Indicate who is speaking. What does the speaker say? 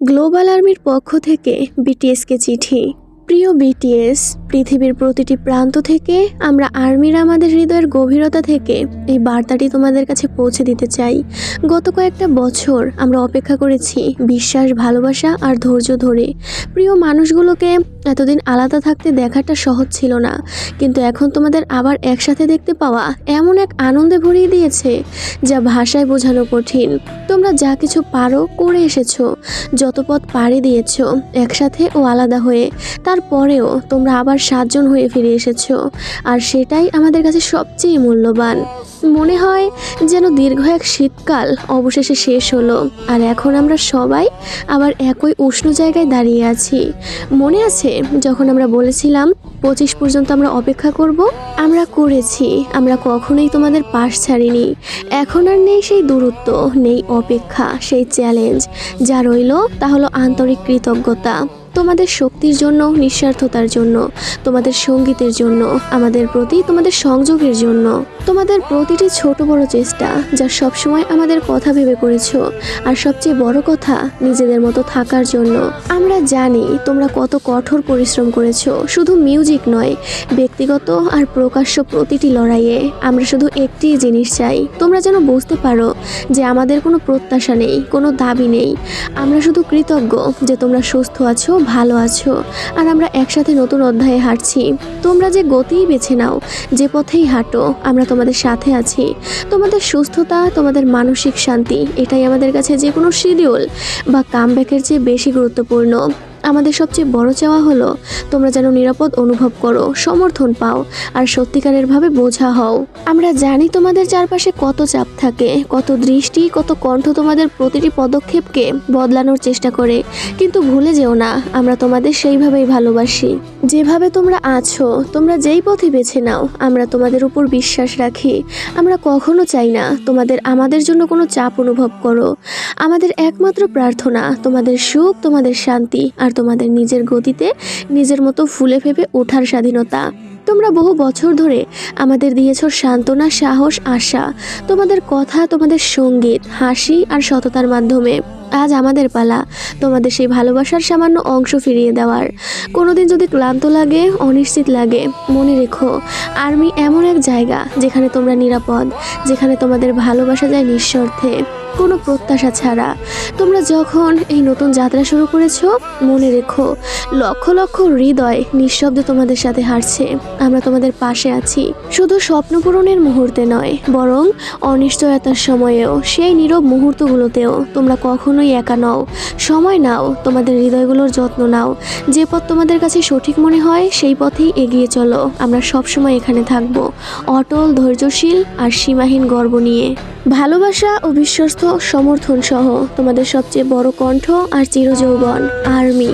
Speaker 1: Global আর্মির পক্ষ থেকে বিটিএসকে চিঠি। প্রিয় বিটিএস, পৃথিবীর প্রতিটি প্রান্ত থেকে আমরা আর্মিরা আমাদের হৃদয়ের গভীরতা থেকে এই বার্তাটি তোমাদের কাছে পৌঁছে দিতে চাই। গত কয়েকটা বছর আমরা অপেক্ষা করেছি বিশ্বাস, ভালোবাসা আর ধৈর্য ধরে। প্রিয় মানুষগুলোকে এতদিন আলাদা থাকতে দেখাটা সহজ ছিল না, কিন্তু এখন তোমাদের আবার একসাথে দেখতে পাওয়া এমন এক আনন্দে ভরিয়ে দিয়েছে যা ভাষায় বোঝানো কঠিন। তোমরা যা কিছু পারো করে এসেছো, যত পথ পাড়ি দিয়েছো একসাথে ও আলাদা হয়ে, তারপরেও তোমরা আবার 7 জন হয়ে ফিরে এসেছো, আর সেটাই আমাদের কাছে সবচেয়ে মূল্যবান। মনে হয় যেন দীর্ঘ এক শীতকাল অবশেষে শেষ হলো, আর এখন আমরা সবাই আবার একই উষ্ণ জায়গায় দাঁড়িয়ে আছি। মনে আছে যখন আমরা বলেছিলাম 25 পর্যন্ত আমরা অপেক্ষা করব? আমরা করেছি, আমরা কখনোই তোমাদের পাশ ছাড়িনি। এখন আর নেই সেই দূরত্ব, নেই অপেক্ষা, সেই চ্যালেঞ্জ। যা রইল তা হলো আন্তরিক কৃতজ্ঞতা, তোমাদের শক্তির জন্য, নিঃস্বার্থতার জন্য, তোমাদের সঙ্গীতের জন্য, আমাদের প্রতি তোমাদের সংযোগের জন্য, তোমাদের প্রতিটি ছোট বড় চেষ্টা যা সবসময় আমাদের কথা ভেবে করেছো, আর সবচেয়ে বড় কথা নিজেদের মতো থাকার জন্য। আমরা জানি তোমরা কত কঠোর পরিশ্রম করেছো, শুধু মিউজিক নয়, ব্যক্তিগত আর প্রকাশ্য প্রতিটি লড়াইয়ে। আমরা শুধু একটি জিনিস চাই, তোমরা যেন বুঝতে পারো যে আমাদের কোনো প্রত্যাশা নেই, কোনো দাবি নেই। আমরা শুধু কৃতজ্ঞ যে তোমরা সুস্থ আছো, ভালো আছো, আর আমরা একসাথে নতুন অধ্যায়ে হাঁটছি। তোমরা যে গতিই বেছে নাও, যে পথেই হাঁটো, আমরা তোমাদের সাথে আছি। তোমাদের সুস্থতা, তোমাদের মানসিক শান্তি, এটাই আমাদের কাছে যে কোনো শিডিউল বা কামব্যাকের চেয়ে বেশি গুরুত্বপূর্ণ। আমাদের সবচেয়ে বড় চাওয়া হলো তোমরা যেন নিরাপদ অনুভব করো, সমর্থন পাও, আর সত্যিকারের ভাবে বোঝা হও। আমরা জানি তোমাদের চারপাশে কত চাপ থাকে, কত দৃষ্টি, কত কণ্ঠ তোমাদের প্রতিটি পদক্ষেপকে বদলানোর চেষ্টা করে, কিন্তু ভুলে যেও না আমরা তোমাদের সেইভাবেই ভালোবাসি। যেভাবে তোমরা আছো, তোমরা যেই পথে বেছে নাও, আমরা তোমাদের উপর বিশ্বাস রাখি। আমরা কখনো চাই না তোমাদের আমাদের জন্য কোনো চাপ অনুভব করো। আমাদের একমাত্র প্রার্থনা তোমাদের সুখ, তোমাদের শান্তি, আর তোমাদের নিজের গতিতে নিজের মতো ফুলে ফেপে ওঠার স্বাধীনতা। তোমরা বহু বছর ধরে আমাদের দিয়েছো সান্ত্বনা, সাহস, আশা। তোমাদের কথা, তোমাদের সঙ্গীত, হাসি আর সততার মাধ্যমে আজ আমাদের পালা তোমাদের সেই ভালোবাসার সামান্য অংশ ফিরিয়ে দেওয়ার। কোনোদিন যদি ক্লান্ত লাগে, অনিশ্চিত লাগে, মনে রেখো আর্মি এমন এক জায়গা যেখানে তোমরা নিরাপদ, যেখানে তোমাদের ভালোবাসা যায় নিঃস্বার্থে, কোনো প্রত্যাশা ছাড়া। তোমরা যখন এই নতুন যাত্রা শুরু করেছো, মনে রেখো লক্ষ লক্ষ হৃদয় নিঃশব্দে তোমাদের সাথে হাঁটছে। আমরা তোমাদের পাশে আছি, শুধু স্বপ্ন পূরণের মুহূর্তে নয়, বরং অনিশ্চয়তার সময়েও, সেই নীরব মুহূর্তগুলোতেও। তোমরা কখনোই একা নও। সময় নাও, তোমাদের হৃদয়গুলোর যত্ন নাও। যে পথ তোমাদের কাছে সঠিক মনে হয় সেই পথেই এগিয়ে চলো। আমরা সবসময় এখানে থাকবো, অটল, ধৈর্যশীল আর সীমাহীন গর্ব নিয়ে। ভালোবাসা ও বিশ্বস্ত সমর্থন সহ তোমাদের সবচেয়ে বড় কণ্ঠ আর চিরযৌবন আর্মি।